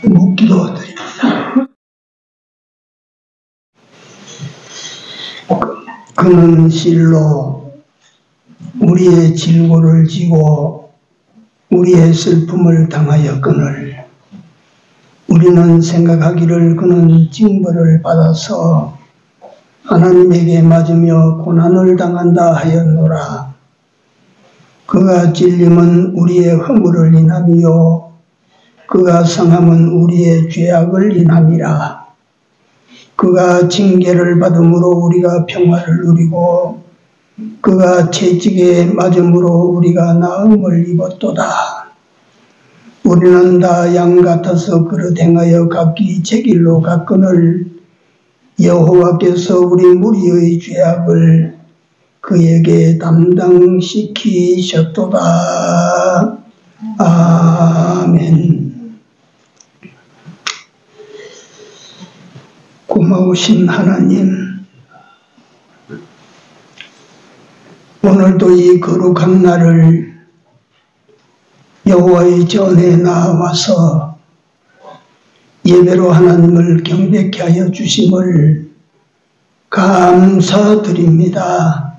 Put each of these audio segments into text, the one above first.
묵기도 드립니다. 그는 실로 우리의 질고를 지고 우리의 슬픔을 당하였거늘 우리는 생각하기를 그는 징벌을 받아서 하나님에게 맞으며 고난을 당한다 하였노라. 그가 찔림은 우리의 허물을 인함이요 그가 상함은 우리의 죄악을 인함이라. 그가 징계를 받음으로 우리가 평화를 누리고 그가 채찍에 맞음으로 우리가 나음을 입었도다. 우리는 다 양 같아서 그릇 행하여 각기 제 길로 갔거늘 여호와께서 우리 무리의 죄악을 그에게 담당시키셨도다. 아멘. 고마우신 하나님, 오늘도 이 거룩한 날을 여호와의 전에 나와서 예배로 하나님을 경배케 하여 주심을 감사드립니다.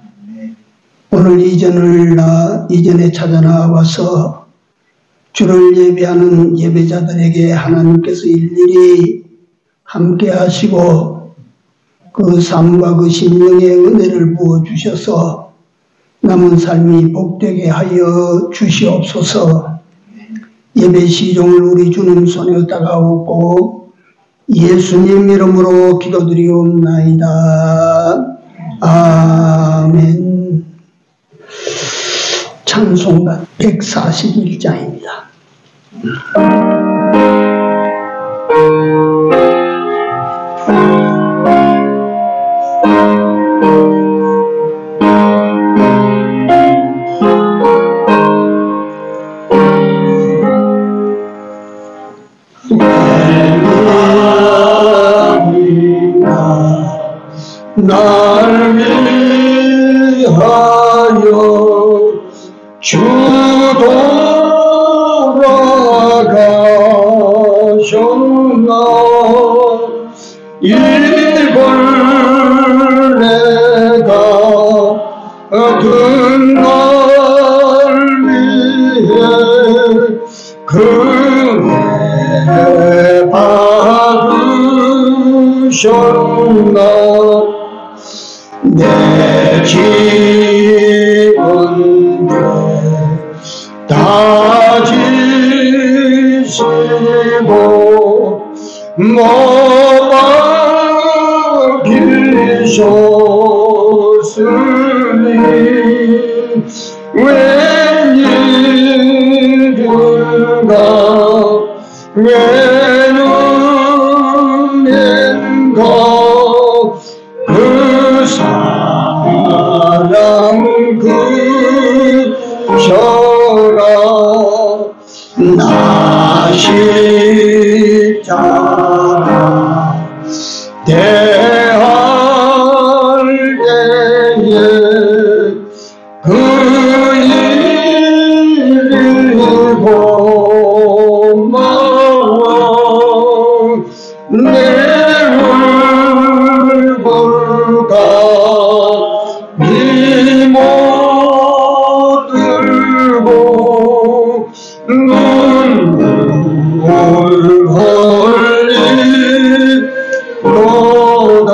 오늘 이전에 찾아 나와서 주를 예배하는 예배자들에게 하나님께서 일일이 함께 하시고 그 삶과 그 심령의 은혜를 부어주셔서 남은 삶이 복되게 하여 주시옵소서. 예배 시종을 우리 주님 손에 다가오고 예수님 이름으로 기도드리옵나이다. 아멘. 찬송가 141장입니다. 날 위하여 주 돌아가셨나. 이걸 내가 얻은 날 위해 그네 받으셨나. 내 지은 죄 다 지시고 못 박히셨으니 웬일인가 웬음인가 그 사랑 그셔라. 나 십자가 대할 때에 그 일이 고마워. 내 얼굴과 니 못 들고 눈물 흘리도다.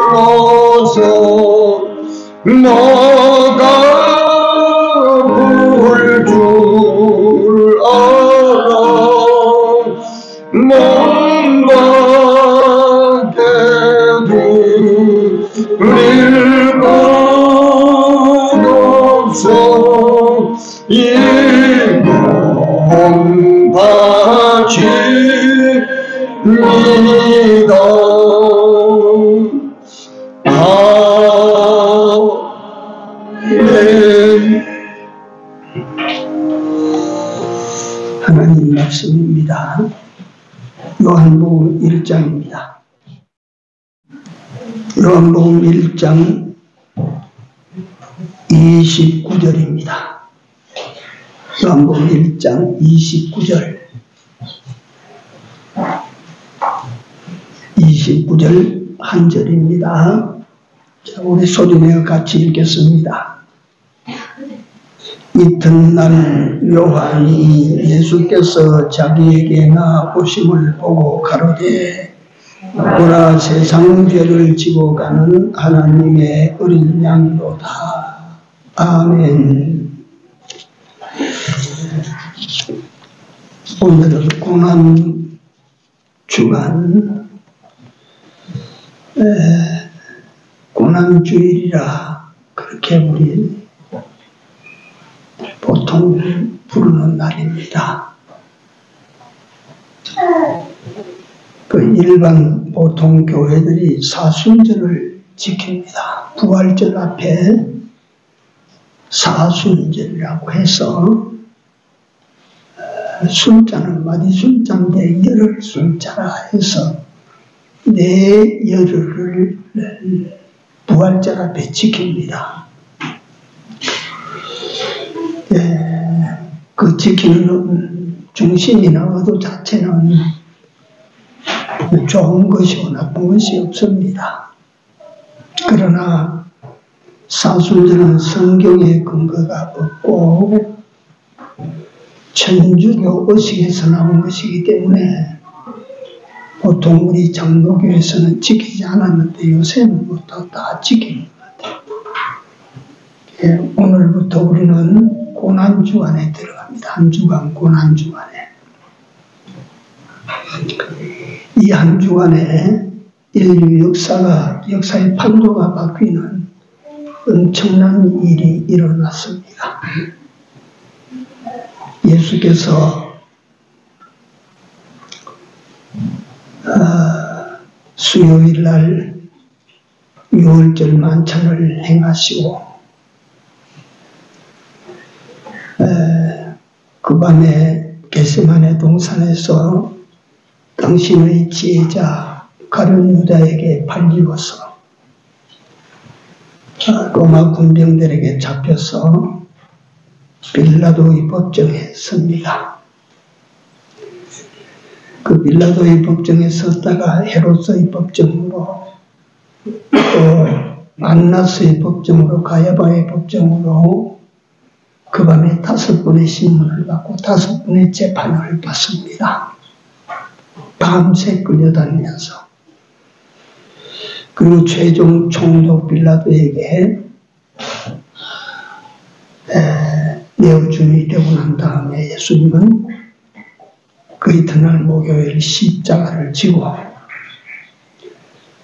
눈물로서 너가 볼 줄 알아. 몸 밖에 둘릴 것 없어. 이 몸 바칩니다. 아멘. 하나님 말씀입니다. 요한복음 1장입니다. 요한복음 1장 29절입니다. 요한복음 1장 29절 한 절입니다. 자, 우리 소리내어 같이 읽겠습니다. 이튿날 요한이 예수께서 자기에게 나오심을 보고 가로되 보라, 세상 죄를 지고 가는 하나님의 어린 양이로다. 아멘. 오늘은 고난 주간 고난주일이라 그렇게 우리 보통 부르는 날입니다. 그 일반 보통 교회들이 사순절을 지킵니다. 부활절 앞에 사순절이라고 해서 순자는 마디순자인데 열흘 순자라 해서 네 열흘을 부활절 앞에 지킵니다. 그 지키는 중심이나 의도 자체는 좋은 것이고 나쁜 것이 없습니다. 그러나 사순절은 성경의 근거가 없고 천주교 의식에서 나온 것이기 때문에 보통 우리 장로교에서는 지키지 않았는데 요새는 다 지키는 것 같아요. 오늘부터 우리는 고난주간에 들어갑니다. 한 주간 고난주간에. 이 한 주간에 인류 역사의 판도가 바뀌는 엄청난 일이 일어났습니다. 예수께서 수요일 날 유월절 만찬을 행하시고 그 밤에 겟세마네 동산에서 당신의 지혜자 가룟 유다에게 팔리고서 로마 군병들에게 잡혀서 빌라도의 법정에 섭니다. 그 빌라도의 법정에 섰다가 헤롯의 법정으로 또 안나스의 법정으로 가야바의 법정으로 그 밤에 5번의 신문을 받고 5번의 재판을 받습니다. 밤새 끌려다니면서. 그리고 최종 총독 빌라도에게 내어주이 되고 난 다음에 예수님은 그 이튿날 목요일 십자가를 지고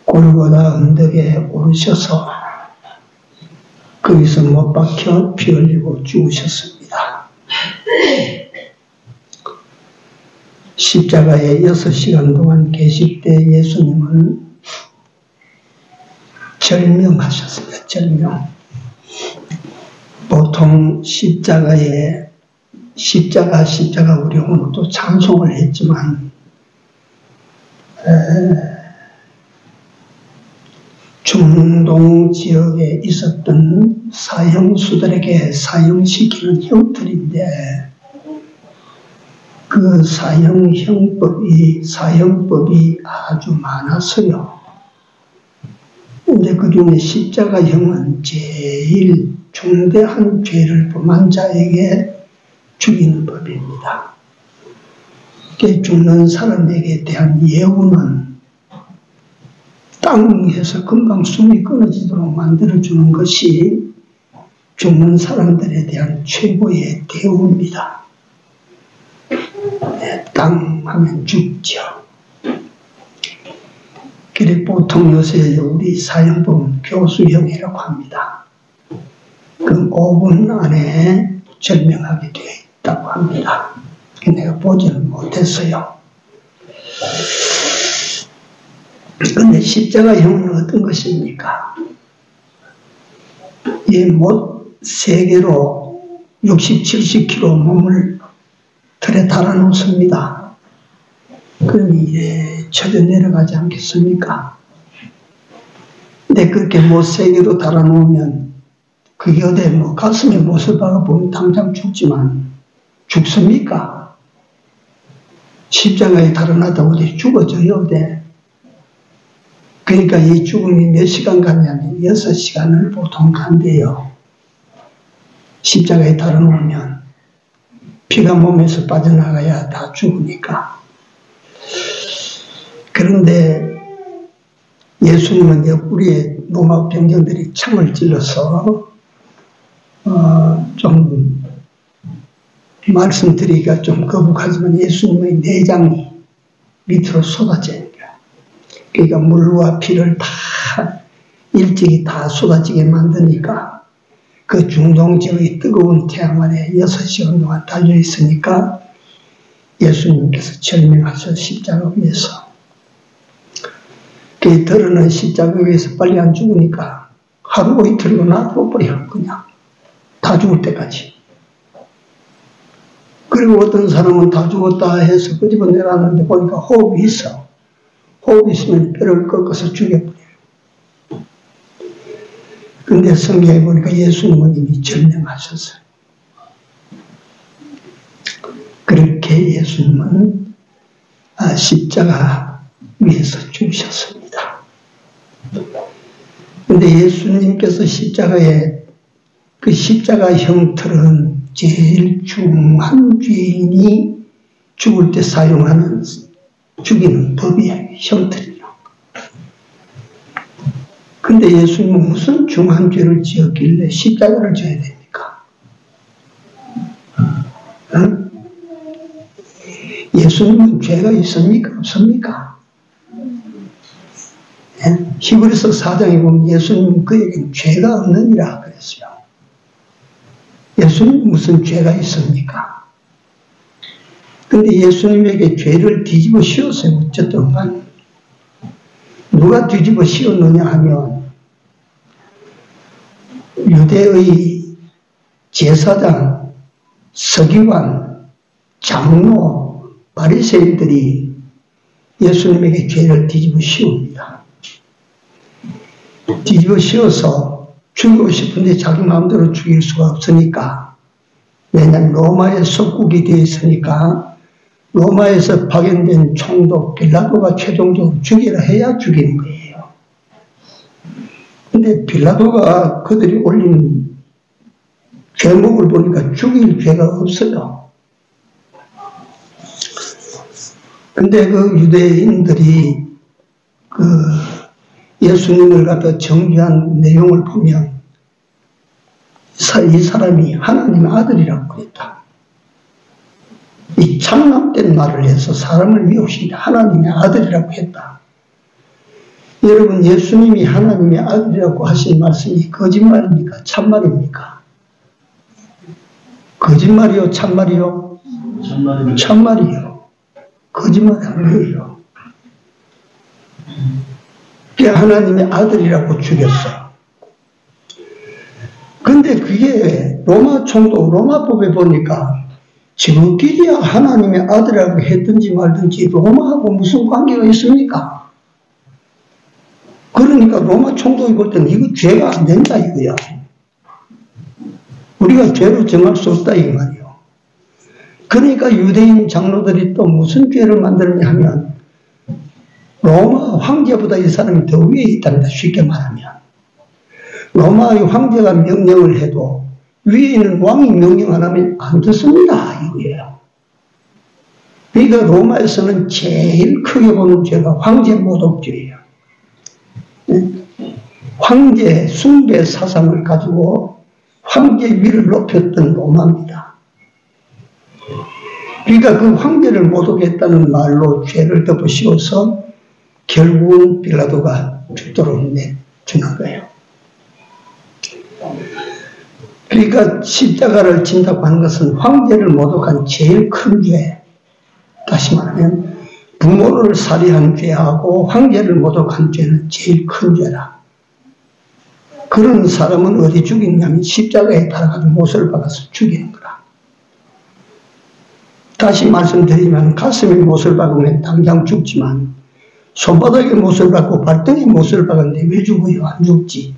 골고다 언덕에 오르셔서 거기서 못 박혀 피 흘리고 죽으셨습니다. 십자가에 6시간 동안 계실 때 예수님은 절명하셨습니다. 절명. 보통 십자가 우리 오늘도 찬송을 했지만 중동 지역에 있었던 사형수들에게 사형시키는 형틀인데 그 사형법이 아주 많았어요. 근데 그 중에 십자가형은 제일 중대한 죄를 범한 자에게 죽이는 법입니다. 죽는 사람에게 대한 예우는 땅에서 금방 숨이 끊어지도록 만들어주는 것이 죽는 사람들에 대한 최고의 대우입니다. 땅 하면 죽죠. 그래 보통 요새 우리 사형법은 교수형이라고 합니다. 그럼 5분 안에 절명하게 되어 있다고 합니다. 내가 보지는 못했어요. 그런데 십자가형은 어떤 것입니까? 이 못 3개로 60, 70kg 몸을 틀에 달아놓습니다. 그럼 이래 쳐져 내려가지 않겠습니까? 근데 그렇게 못세게로 달아놓으면 그게 어디 뭐 가슴에 못을 박아보면 당장 죽지만 죽습니까? 십자가에 달아나다 어디 죽어져요, 어디? 그러니까 이 죽음이 몇 시간 가냐면 6시간을 보통 간대요. 십자가에 달아놓으면 피가 몸에서 빠져나가야 다 죽으니까. 그런데 예수님은 옆구리에 로마 병정들이 창을 찔러서 좀 말씀드리기가 좀 거북하지만 예수님의 내장이 밑으로 쏟아지니까, 그러니까 물과 피를 다 일찍이 다 쏟아지게 만드니까 그 중동지의 뜨거운 태양 아래 6시간 동안 달려있으니까 예수님께서 절명하셔 십자가 위에서. 그 더러는 십자가 위에서 빨리 안 죽으니까 하루 이틀로 놔둬버려, 그냥 다 죽을 때까지. 그리고 어떤 사람은 다 죽었다 해서 끄집어내놨는데 보니까 호흡이 있어. 호흡이 있으면 뼈를 꺾어서 죽여버려요. 근데 성경에 보니까 예수님은 이미 절명하셨어요. 그렇게 예수님은 십자가 위에서 죽으셨습니다. 근데 예수님께서 십자가에 그 십자가 형틀은 제일 중한 죄인이 죽을 때 사용하는 죽이는 법이에요. 형틀이요. 근데 예수님은 무슨 중한 죄를 지었길래 십자가를 져야 됩니까? 응? 예수님은 죄가 있습니까? 없습니까? 네? 히브리서 4장에 보면 예수님은 그에게는 죄가 없느니라 그랬어요. 예수님 무슨 죄가 있습니까? 근데 예수님에게 죄를 뒤집어 씌웠어요. 어쨌든 간. 누가 뒤집어 씌웠느냐 하면 유대의 제사장, 서기관, 장로, 바리새인들이 예수님에게 죄를 뒤집어 씌웁니다. 뒤집어 씌워서 죽이고 싶은데 자기 마음대로 죽일 수가 없으니까, 왜냐하면 로마의 속국이 되어 있으니까 로마에서 파견된 총독 빌라도가 최종적으로 죽이라 해야 죽이는 거예요. 근데 빌라도가 그들이 올린 죄목을 보니까 죽일 죄가 없어요. 근데 그 유대인들이 그 예수님을 갖다 정죄한 내용을 보면 이 사람이 하나님의 아들이라고 그랬다. 이 참남된 말을 해서 사람을 미혹시키다. 하나님의 아들이라고 했다. 여러분, 예수님이 하나님의 아들이라고 하신 말씀이 거짓말입니까? 참말입니까? 거짓말이요? 참말이요? 참말이요. 거짓말 아니에요. 하나님의 아들이라고 죽였어. 근데 그게 로마 총독, 로마법에 보니까 지금끼리야 하나님의 아들이라고 했든지 말든지 로마하고 무슨 관계가 있습니까? 그러니까 로마 총독이 볼 때는 이거 죄가 안 된다 이거야. 우리가 죄로 정할 수 없다 이 말이요. 그러니까 유대인 장로들이 또 무슨 죄를 만드느냐 하면 로마 황제보다 이 사람이 더 위에 있답니다. 쉽게 말하면. 로마의 황제가 명령을 해도 위에 있는 왕이 명령 안 하면 안 듣습니다. 이거예요. 그러니까 로마에서는 제일 크게 보는 죄가 황제 모독죄예요. 황제 숭배 사상을 가지고 황제 위를 높였던 로마입니다. 그러니까 그 황제를 모독했다는 말로 죄를 덮어씌워서 결국은 빌라도가 죽도록 내주는 거예요. 그러니까 십자가를 진다고 하는 것은 황제를 모독한 제일 큰 죄, 다시 말하면 부모를 살해한 죄하고 황제를 모독한 죄는 제일 큰 죄라. 그런 사람은 어디 죽이냐면 십자가에 달아가지고 못을 박아서 죽이는 거라. 다시 말씀드리면 가슴에 못을 박으면 당장 죽지만 손바닥에 못을 박고 발등에 못을 박았는데 왜 죽어요? 안 죽지.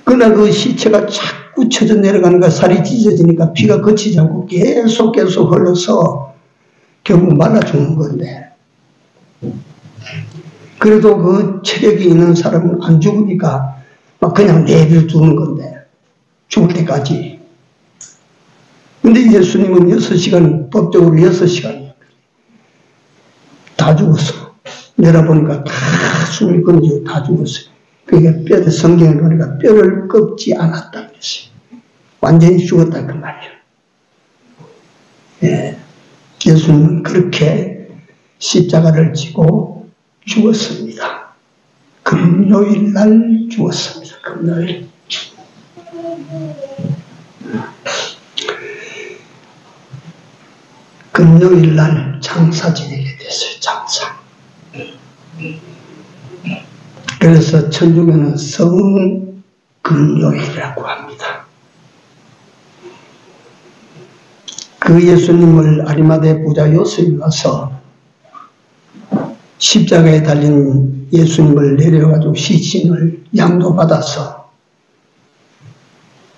그러나 그 시체가 자꾸 쳐져 내려가는 거 살이 찢어지니까 피가 거치지 않고 계속 흘러서 결국 말라 죽는 건데, 그래도 그 체력이 있는 사람은 안 죽으니까 막 그냥 내버려 두는 건데, 죽을 때까지. 근데 예수님은 6시간, 법적으로 6시간이에요. 다 죽었어. 내려보니까 다 숨이 끊어지고 다 죽었어요. 그러니까 뼈를, 성경에 보니까 뼈를 꺾지 않았다 그랬어요. 완전히 죽었다 그 말이에요. 예. 예수님은 그렇게 십자가를 지고 죽었습니다. 금요일 날 죽었습니다. 금요일. 금요일 날 장사 지내게 됐어요. 장사. 그래서 천주교는 성금요일이라고 합니다. 그 예수님을 아리마대 부자 요셉이 와서 십자가에 달린 예수님을 내려가지고 시신을 양도받아서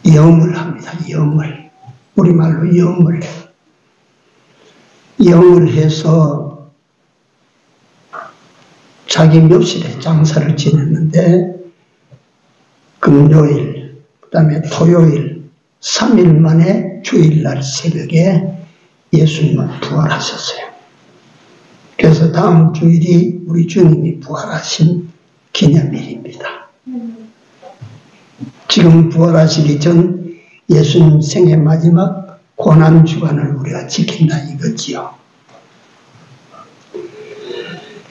염을 합니다. 염을. 우리말로 염을. 염을 해서 자기 묘실에 장사를 지냈는데 금요일, 그 다음에 토요일, 3일 만에 주일날 새벽에 예수님은 부활하셨어요. 그래서 다음 주일이 우리 주님이 부활하신 기념일입니다. 지금 부활하시기 전 예수님 생애 마지막 고난주간을 우리가 지킨다 이거지요.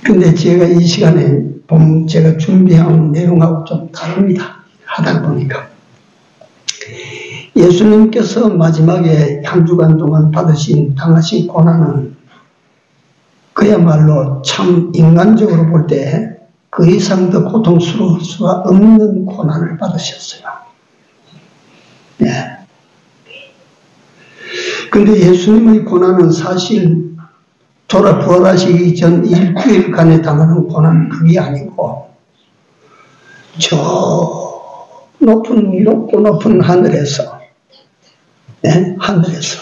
근데 제가 이 시간에 제가 준비한 내용하고 좀 다릅니다. 하다 보니까. 예수님께서 마지막에 한 주간 동안 당하신 고난은 그야말로 참 인간적으로 볼 때 그 이상 더 고통스러울 수가 없는 고난을 받으셨어요. 네. 근데 예수님의 고난은 사실 부활하시기 전 일주일간에 당하는 고난은 그게 아니고 저 높고 높은 하늘에서, 네? 하늘에서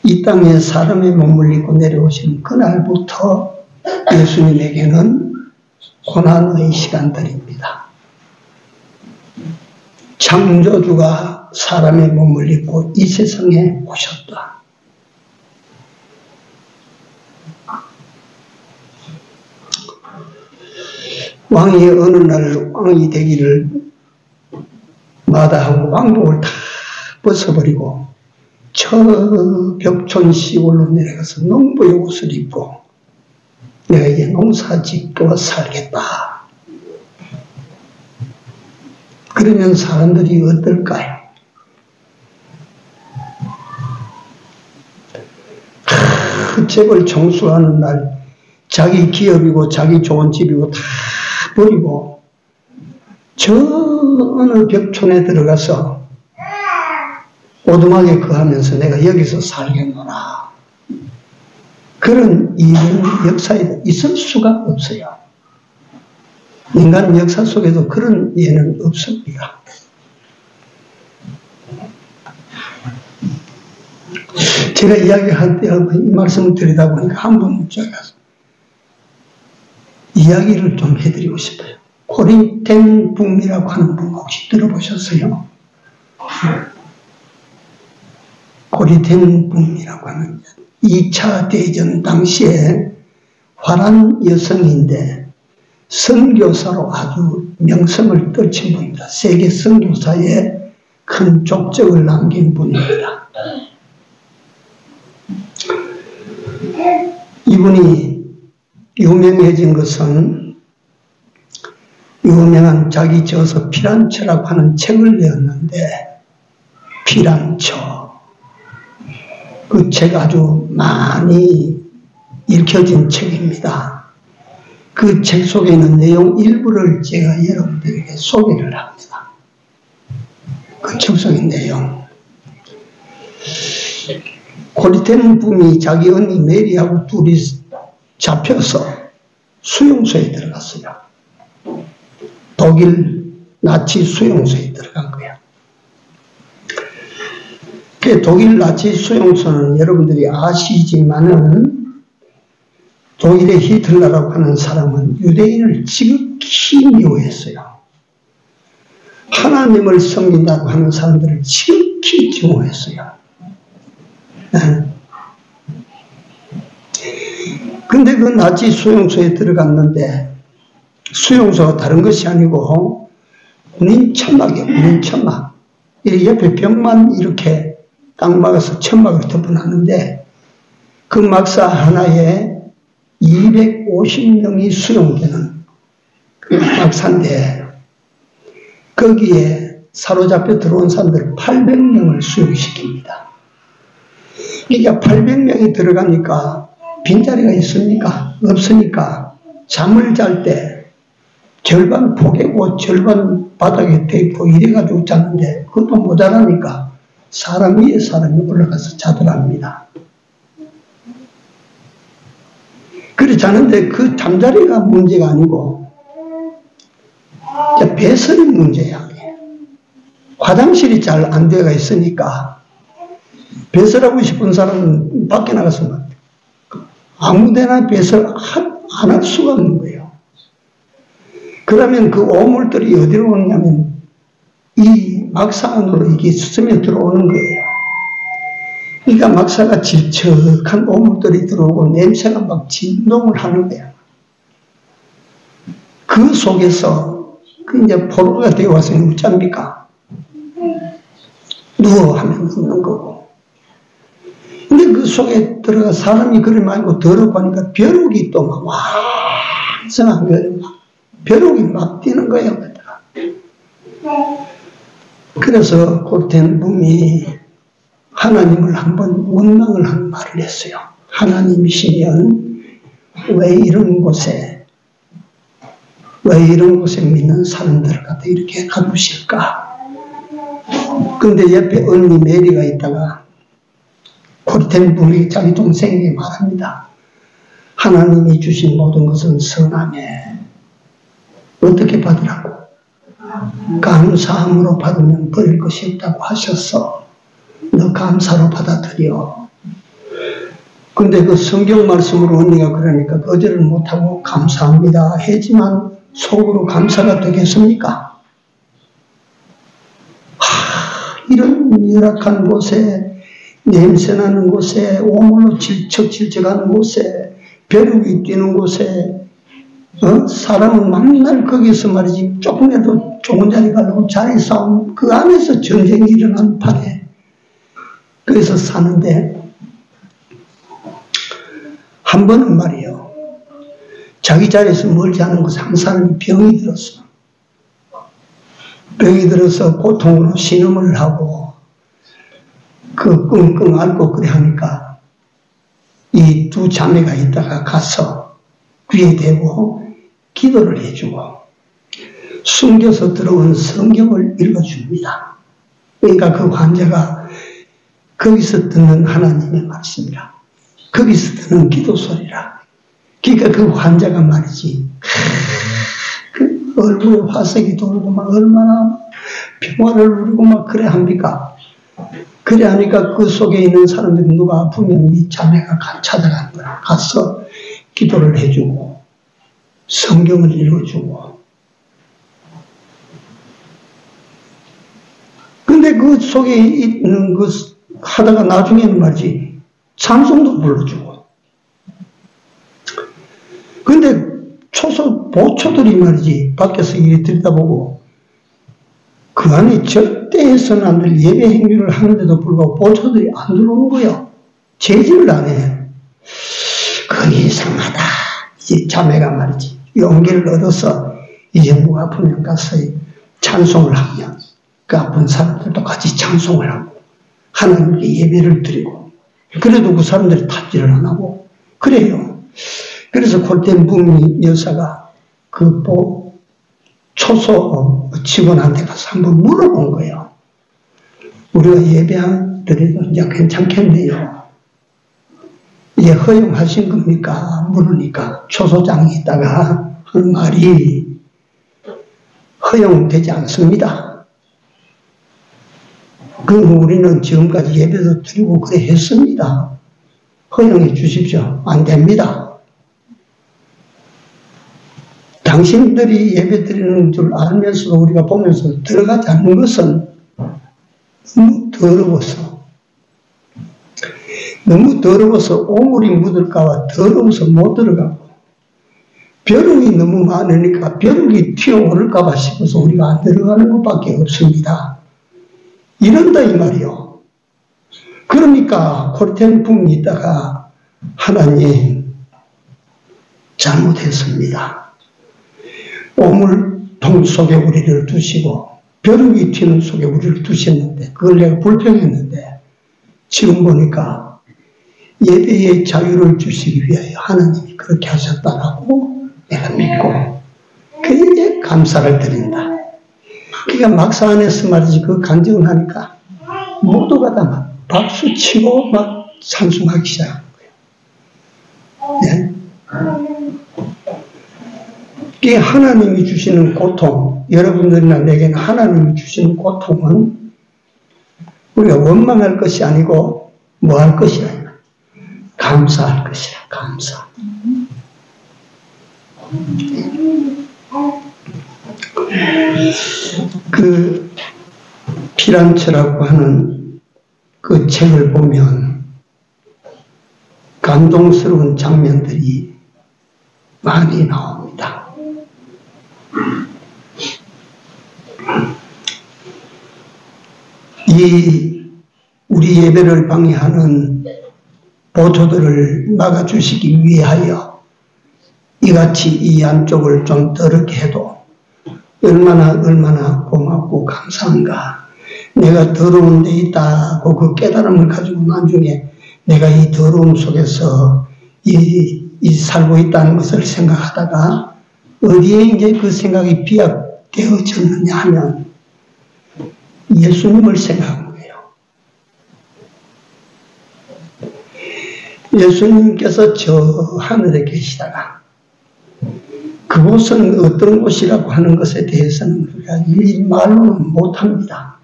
이 땅에 사람의 몸을 입고 내려오신 그날부터 예수님에게는 고난의 시간들입니다. 창조주가 사람의 몸을 입고 이 세상에 오셨다. 왕이 어느 날 왕이 되기를 마다하고 왕복을 다 벗어버리고 저 벽촌 시골로 내려가서 농부의 옷을 입고 내가 이제 농사 짓고 살겠다. 그러면 사람들이 어떨까요? 재벌 청소하는 날 자기 기업이고 자기 좋은 집이고 다 버리고 저 어느 벽촌에 들어가서 오두막에 거하면서 내가 여기서 살겠노라. 그런 일은 역사에 있을 수가 없어요. 인간 역사 속에도 그런 예는 없습니다. 제가 이야기할 때 이 말씀을 드리다 보니까 한번 제가 이야기를 좀 해드리고 싶어요. 코린텐 붐이라고 하는 분 혹시 들어보셨어요? 코린텐 붐이라고 하는 2차 대전 당시에 화란 여성인데 선교사로 아주 명성을 떨친 분입니다. 세계 선교사에 큰 족적을 남긴 분입니다. 이분이 유명해진 것은 유명한 자기 저서 피란처라고 하는 책을 내었는데 피란처 그 책 아주 많이 읽혀진 책입니다. 그 책 속에 있는 내용 일부를 제가 여러분들에게 소개를 합니다. 그 책 속의 내용. 코린텐 붐이 자기 언니 메리하고 둘이 잡혀서 수용소에 들어갔어요. 독일 나치 수용소에 들어간 거야. 그 독일 나치 수용소는 여러분들이 아시지만은 독일의 히틀러라고 하는 사람은 유대인을 지극히 미워했어요. 하나님을 섬긴다고 하는 사람들을 지극히 증오했어요. 근데 그 나치 수용소에 들어갔는데 수용소가 다른 것이 아니고 군인 천막이에요. 군인 천막. 이 옆에 벽만 이렇게 딱 막아서 천막을 덮어놨는데 그 막사 하나에 250명이 수용되는 그 막사인데 거기에 사로잡혀 들어온 사람들 800명을 수용시킵니다. 그러니까 800명이 들어가니까 빈자리가 있습니까? 없으니까 잠을 잘 때 절반 포개고 절반 바닥에 대고 이래가지고 잤는데 그것도 모자라니까 사람 위에 사람이 올라가서 자더랍니다. 그래 자는데 그 잠자리가 문제가 아니고 배설이 문제야. 화장실이 잘 안 되어 있으니까 배설하고 싶은 사람은 밖에 나가서 아무데나 배설 안 할 수가 없는 거예요. 그러면 그 오물들이 어디로 오냐면 이 막사 안으로 이게 스며 들어오는 거예요. 그러니까 막사가 질척한 오물들이 들어오고 냄새가 막 진동을 하는 거야. 그 속에서 그 이제 포로가 되어 와서 어쩝니까? 누워 하면 눕는 거고. 근데 그 속에 들어가 사람이 그리 말고 더럽고 하니까 벼룩이 또 막 왕성한 거예요. 벼룩이 막 뛰는 거예요. 그래서 고텐붐이 하나님을 한번 원망을 한 말을 했어요. 하나님이시면 왜 이런 곳에 믿는 사람들을 갖다 이렇게 가두실까? 근데 옆에 언니 메리가 있다가 고텐붐이 자기 동생에게 말합니다. 하나님이 주신 모든 것은 선함에 어떻게 받으라고? 감사함으로 받으면 버릴 것이 없다고 하셨어. 너 감사로 받아들여. 근데 그 성경 말씀으로 언니가 그러니까 거절을 못하고 감사합니다 하지만 속으로 감사가 되겠습니까? 이런 열악한 곳에 냄새나는 곳에 오물로 질척질척하는 곳에 벼룩이 뛰는 곳에 사람은 맨날 거기서 말이지 조금이라도 좋은 자리 가려고 자리 싸움 그 안에서 전쟁이 일어나는 판에 그래서 사는데 한 번은 말이에요. 자기 자리에서 멀지 않은 곳에 한 사람이 병이 들었어. 병이 들어서 고통으로 신음을 하고 그 끙끙 앓고 그래 하니까 이 두 자매가 있다가 가서 귀에 대고 기도를 해주고 숨겨서 들어온 성경을 읽어줍니다. 그러니까 그 환자가 거기서 듣는 하나님의 말씀이라 거기서 듣는 기도 소리라. 그러니까 그 환자가 말이지 그 얼굴에 화색이 돌고 막 얼마나 평화를 누리고 막 그래 합니까? 그래 하니까 그 속에 있는 사람들이 누가 아프면 이 자매가 찾아가는 거야. 가서 기도를 해주고 성경을 읽어주고. 근데 그 속에 있는 그 하다가 나중에는 말이지 찬송도 불러주고. 근데 보초들이 말이지 밖에서 이리 들여다보고 그 안에 절대 해서는 안 될 예배 행위를 하는데도 불구하고 보초들이 안 들어오는 거예요. 제지를 안 해. 그게 이상하다. 이제 자매가 말이지 용기를 얻어서 이제 누가 아프면 가서 찬송을 하면 그 아픈 사람들도 같이 찬송을 하고 하나님께 예배를 드리고 그래도 그 사람들이 탓질을 안 하고 그래요. 그래서 고텐붐 여사가 그 초소 직원한테 가서 한번 물어본 거예요. 우리가 예배드려도 이제 괜찮겠네요. 이제 허용하신 겁니까? 물으니까 초소장이 있다가 한 말이 허용되지 않습니다. 우리는 지금까지 예배도 드리고 그래 했습니다. 허용해 주십시오. 안 됩니다. 당신들이 예배 드리는 줄 알면서도 우리가 보면서 들어가지 않는 것은 너무 더러워서 오물이 묻을까봐 더러워서 못 들어가고, 벼룩이 너무 많으니까 벼룩이 튀어오를까봐 싶어서 우리가 안 들어가는 것밖에 없습니다. 이런다 이 말이요. 그러니까 코르텐 붐이 있다가 하나님 잘못했습니다. 오물통 속에 우리를 두시고 벼룩이 튀는 속에 우리를 두셨는데, 그걸 내가 불평했는데, 지금 보니까 예배의 자유를 주시기 위하여 하나님이 그렇게 하셨다라고 내가 믿고 굉장히 감사를 드린다. 그러니까 막사 안에서 말이지 그 간증을 하니까 모두가 다 막 박수 치고 막 찬송하기 시작한 거예요. 네. 이게 하나님이 주시는 고통, 여러분들이나 내게는 하나님이 주시는 고통은 우리가 원망할 것이 아니고 뭐 할 것이라, 감사할 것이라. 감사. 그 피란처라고 하는 그 책을 보면 감동스러운 장면들이 많이 나옵니다. 우리 예배를 방해하는 보조들을 막아주시기 위하여 이같이 이 안쪽을 좀 더럽게 해도 얼마나 고맙고 감사한가. 내가 더러운 데 있다고 그 깨달음을 가지고 나중에 내가 이 더러움 속에서 살고 있다는 것을 생각하다가 어디에 이제 그 생각이 비약되어졌느냐 하면 예수님을 생각한 거예요. 예수님께서 저 하늘에 계시다가 그곳은 어떤 곳이라고 하는 것에 대해서는 우리가 이 말로는 못합니다.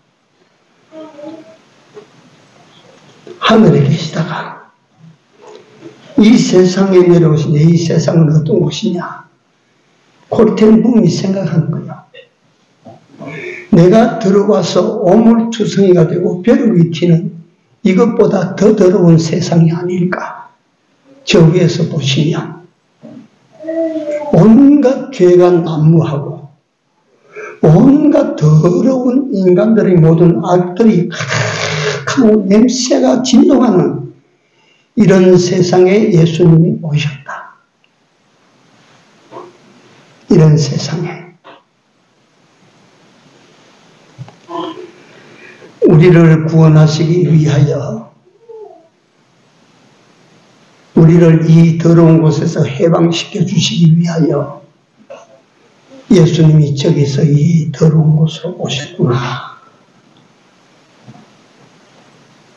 하늘에 계시다가 이 세상에 내려오시냐, 이 세상은 어떤 곳이냐, 코르텐 붐이 생각하는 거예요. 내가 들어와서 오물투성이가 되고 벼룩이 튀는 이것보다 더 더러운 세상이 아닐까. 저 위에서 보시면 온갖 죄가 난무하고 온갖 더러운 인간들의 모든 악들이 가득하고 냄새가 진동하는 이런 세상에 예수님이 오셨다. 이런 세상에 우리를 구원하시기 위하여 우리를 이 더러운 곳에서 해방시켜 주시기 위하여 예수님이 저기서 이 더러운 곳으로 오셨구나.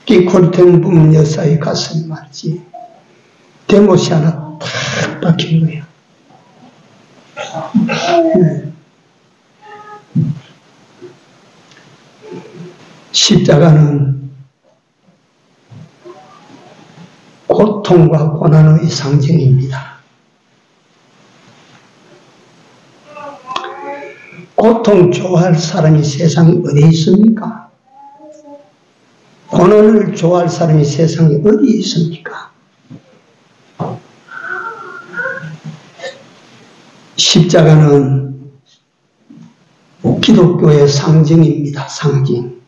이 코르텐 붐 여사의 가슴이 말이지 대못이 하나 탁 박힌 거예요. 네. 십자가는 고통과 고난의 상징입니다. 고통 좋아할 사람이 세상에 어디 있습니까? 고난을 좋아할 사람이 세상에 어디 있습니까? 십자가는 기독교의 상징입니다. 상징.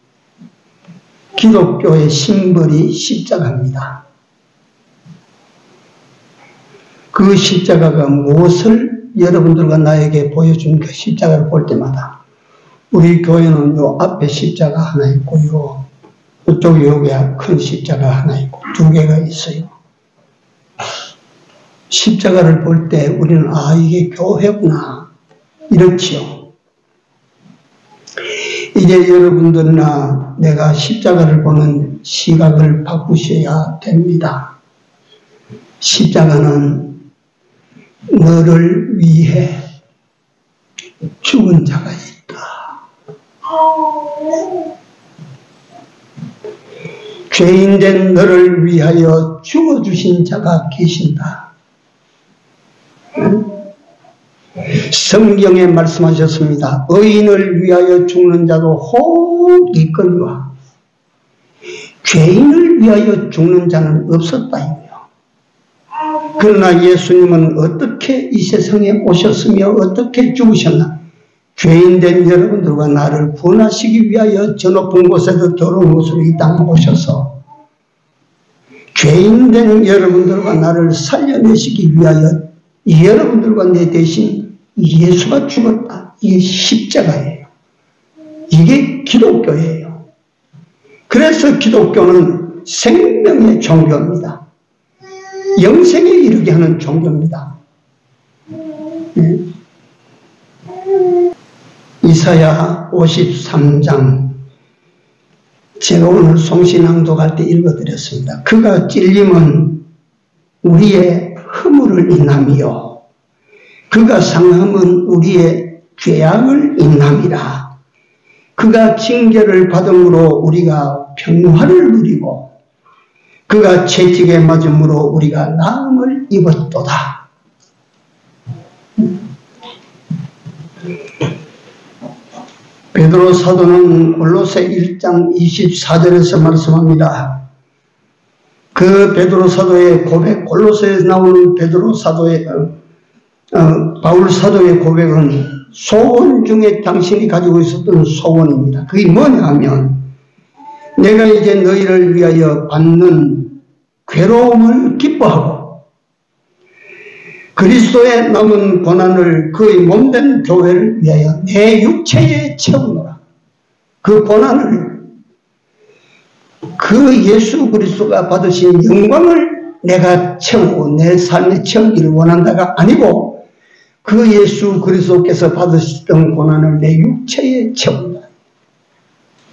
기독교의 심벌이 십자가입니다. 그 십자가가 무엇을 여러분들과 나에게 보여줍니까? 십자가를 볼 때마다 우리 교회는 요 앞에 십자가 하나 있고요, 이쪽 여기에 큰 십자가 하나 있고 두 개가 있어요. 십자가를 볼 때 우리는 이게 교회구나 이렇지요. 이제 여러분들이나 내가 십자가를 보는 시각을 바꾸셔야 됩니다. 십자가는 너를 위해 죽은 자가 있다. 죄인된 너를 위하여 죽어주신 자가 계신다. 성경에 말씀하셨습니다. 의인을 위하여 죽는 자도 혹 있거니와 죄인을 위하여 죽는 자는 없었다. 그러나 예수님은 어떻게 이 세상에 오셨으며 어떻게 죽으셨나? 죄인된 여러분들과 나를 구원하시기 위하여 저 높은 곳에서 더러운 곳으로 이 땅에 오셔서 죄인된 여러분들과 나를 살려내시기 위하여 여러분들과 내 대신 예수가 죽었다. 이게 십자가예요. 이게 기독교예요. 그래서 기독교는 생명의 종교입니다. 영생에 이르게 하는 종교입니다. 이사야 53장 제가 오늘 송신낭독할 때 읽어드렸습니다. 그가 찔림은 우리의 허물을 인함이요 그가 상함은 우리의 죄악을 인함이라. 그가 징계를 받음으로 우리가 평화를 누리고 그가 채찍에 맞음으로 우리가 나음을 입었도다. 베드로 사도는 골로새 1장 24절에서 말씀합니다. 그 베드로 사도의 고백, 골로새에 나오는 베드로 사도의 바울 사도의 고백은 소원 중에 당신이 가지고 있었던 소원입니다. 그게 뭐냐 하면 내가 이제 너희를 위하여 받는 괴로움을 기뻐하고 그리스도의 남은 고난을 그의 몸된 교회를 위하여 내 육체에 채우노라. 그 고난을 그 예수 그리스도가 받으신 영광을 내가 채우고 내 삶에 채우기를 원한다가 아니고 그 예수 그리스도께서 받으셨던 고난을 내 육체에 채운다.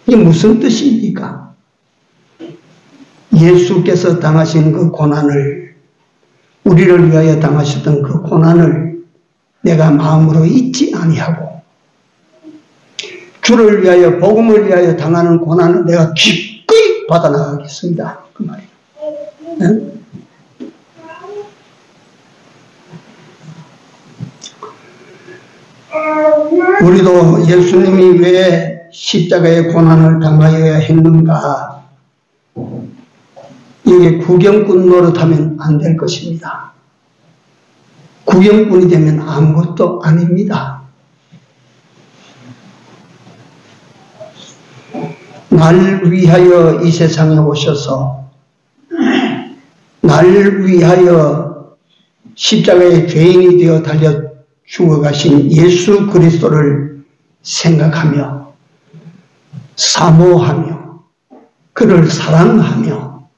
이게 무슨 뜻입니까? 예수께서 당하신 그 고난을, 우리를 위하여 당하셨던 그 고난을 내가 마음으로 잊지 아니하고 주를 위하여, 복음을 위하여 당하는 고난을 내가 기꺼이 받아나가겠습니다. 그 말이에요. 네? 우리도 예수님이 왜 십자가의 고난을 당하여야 했는가? 이게 구경꾼 노릇하면 안 될 것입니다. 구경꾼이 되면 아무것도 아닙니다. 날 위하여 이 세상에 오셔서 날 위하여 십자가의 죄인이 되어 달려 죽어가신 예수 그리스도를 생각하며 사모하며 그를 사랑하며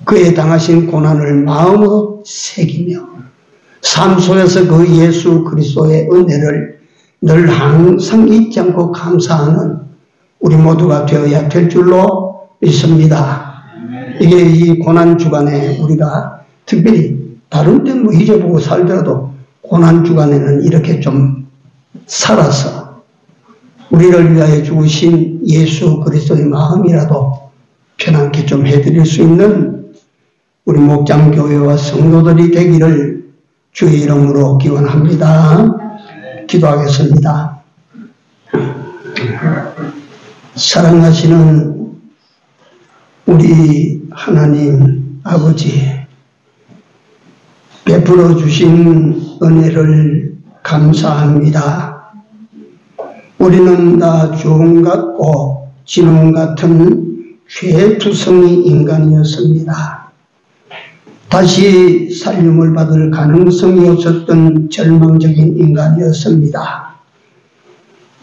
그의 당하신 고난을 마음으로 새기며 삶 속에서 그 예수 그리스도의 은혜를 늘 항상 잊지 않고 감사하는 우리 모두가 되어야 될 줄로 믿습니다. 이게 이 고난 주간에 우리가 특별히 다른 때 뭐 잊어보고 살더라도 고난 주간에는 이렇게 좀 살아서 우리를 위하여 죽으신 예수 그리스도의 마음이라도 편안케 좀 해드릴 수 있는 우리 목장교회와 성도들이 되기를 주의 이름으로 기원합니다. 기도하겠습니다. 사랑하시는 우리 하나님 아버지, 베풀어 주신 은혜를 감사합니다. 우리는 다 주홍 같고 진홍 같은 죄투성이 인간이었습니다. 다시 살림을 받을 가능성이 없었던 절망적인 인간이었습니다.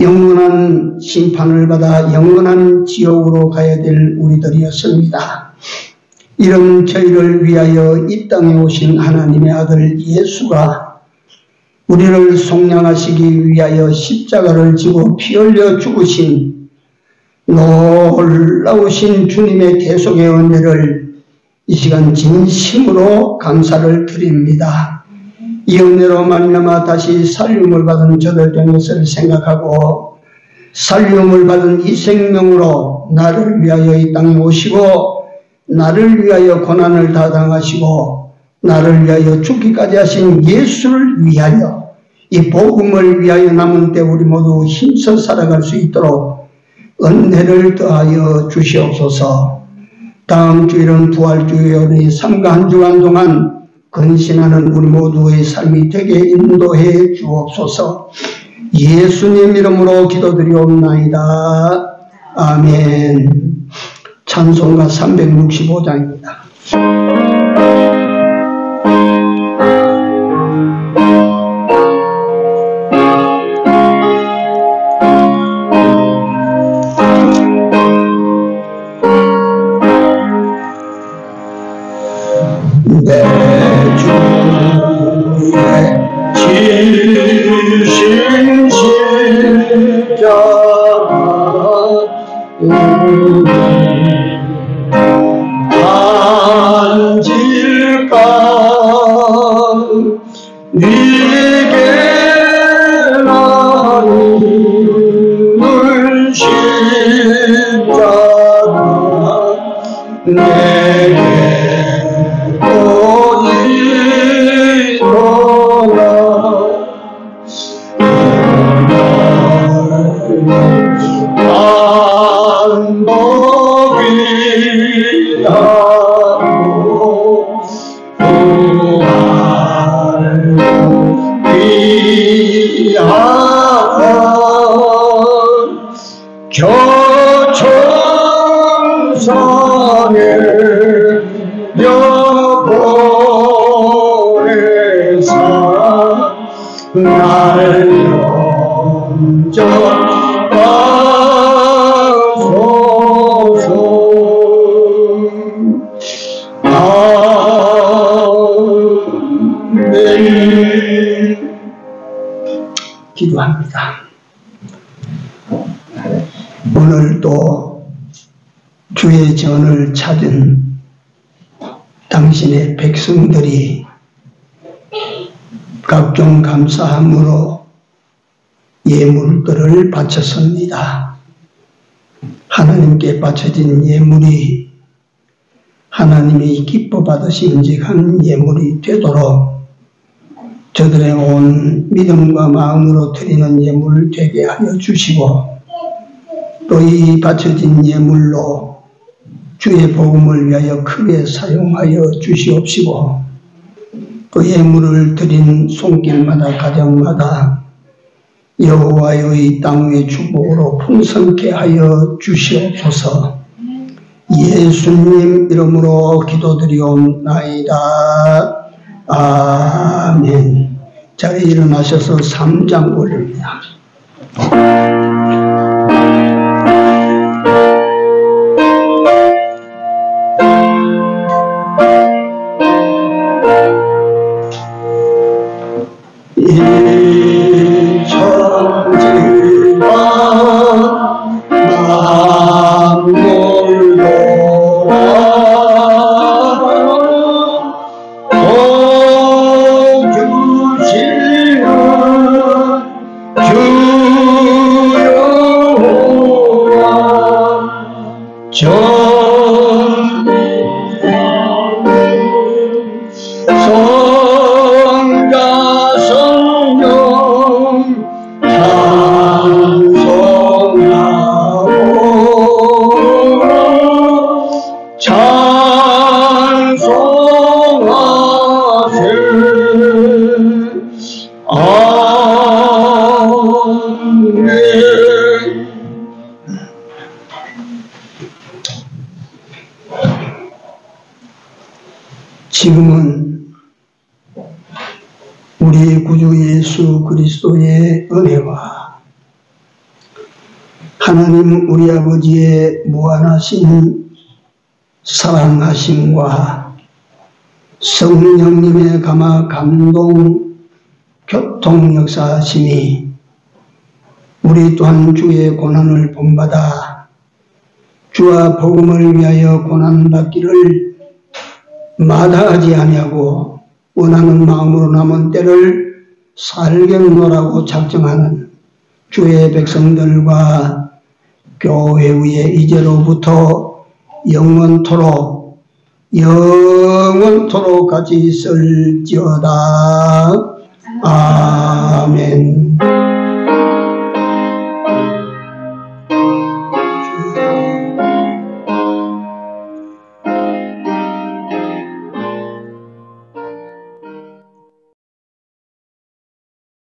영원한 심판을 받아 영원한 지옥으로 가야 될 우리들이었습니다. 이런 저희를 위하여 이 땅에 오신 하나님의 아들 예수가 우리를 속량하시기 위하여 십자가를 지고 피 흘려 죽으신 놀라우신 주님의 대속의 은혜를 이 시간 진심으로 감사를 드립니다. 이 은혜로 말미암아 다시 살림을 받은 저들 된 것을 생각하고 살림을 받은 이 생명으로 나를 위하여 이 땅에 오시고 나를 위하여 고난을 다 당하시고 나를 위하여 죽기까지 하신 예수를 위하여 이 복음을 위하여 남은 때 우리 모두 힘써 살아갈 수 있도록 은혜를 더하여 주시옵소서. 다음 주일은 부활주일의 삶과 한 주간 동안 근신하는 우리 모두의 삶이 되게 인도해 주옵소서. 예수님 이름으로 기도드리옵나이다. 아멘. 찬송가 365장입니다. 내 주의 지신 십자가 안질까 네게 나누는 십자가 내게 교총선에 여보내사 날 영접하소서. 아멘. 기도합니다. 오늘도 주의 전을 찾은 당신의 백성들이 각종 감사함으로 예물들을 바쳤습니다. 하나님께 바쳐진 예물이 하나님이 기뻐 받으심직한 예물이 되도록 저들의 온 믿음과 마음으로 드리는 예물을 되게 하여 주시고 또 이 바쳐진 예물로 주의 복음을 위하여 크게 사용하여 주시옵시고 그 예물을 드린 손길마다 가정마다 여호와의 땅 위의 축복으로 풍성케 하여 주시옵소서. 예수님 이름으로 기도드리옵나이다. 아멘. 자리에 일어나셔서 3장 올립니다. 지금은 우리 구주 예수 그리스도의 은혜와 하나님 우리 아버지의 무한하신 사랑하심과 성령님의 감화 감동 교통 역사하심이 우리 또한 주의 고난을 본받아 주와 복음을 위하여 고난받기를 마다하지 아니하고 원하는 마음으로 남은 때를 살겠노라고 작정하는 주의 백성들과 교회 위에 이제로부터 영원토록 같이 있을지어다. 아멘.